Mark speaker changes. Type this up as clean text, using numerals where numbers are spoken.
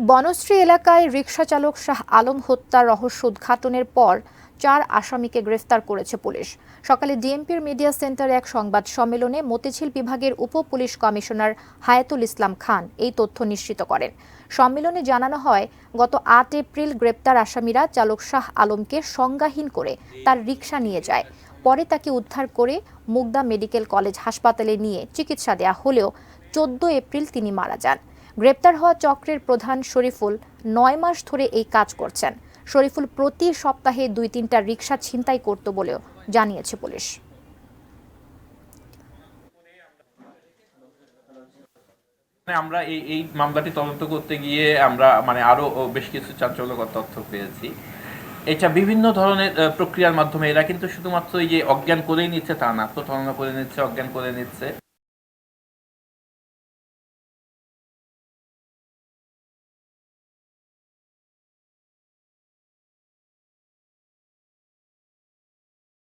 Speaker 1: বনশ্রী এলাকায় রিকশা চালক শাহ আলম হত্যার রহস্য উদ্ঘাটনের পর 4 আসামিকে গ্রেফতার করেছে পুলিশ। সকালে ডিএমপির মিডিয়া সেন্টারে এক সংবাদ সম্মেলনে মতিঝিল বিভাগের উপ পুলিশ কমিশনার হায়াতুল ইসলাম খান এই তথ্য নিশ্চিত করেন। সম্মেলনে জানানো হয়, গত 8 এপ্রিল গ্রেপ্তার আসামিরা চালক শাহ আলমকে সংজ্ঞাহীন করে তার রিকশা নিয়ে যায়। পরে তাকে উদ্ধার করে মুগদা মেডিকেল কলেজ হাসপাতালে নিয়ে চিকিৎসা দেয়া হলেও 14 এপ্রিল তিনি মারা যান। গ্রেপ্তার হওয়া চক্রের প্রধান শরীফুল 9 মাস ধরে এই কাজ করছেন। শরীফুল প্রতি সপ্তাহে 2-3টা রিকশা ছিনতাই করত বলেও জানিয়েছে পুলিশ।
Speaker 2: আমরা এই মামলাটি তদন্ত করতে গিয়ে আমরা আরো বেশ কিছু চাঞ্চল্যকর তথ্য পেয়েছি। এটা বিভিন্ন ধরনের প্রক্রিয়ার মাধ্যমে এরা কিন্তু শুধুমাত্র এই যে অজ্ঞান করেই নিচ্ছে তা না, প্রতারণা করে নিচ্ছে, অজ্ঞান করে নিচ্ছে,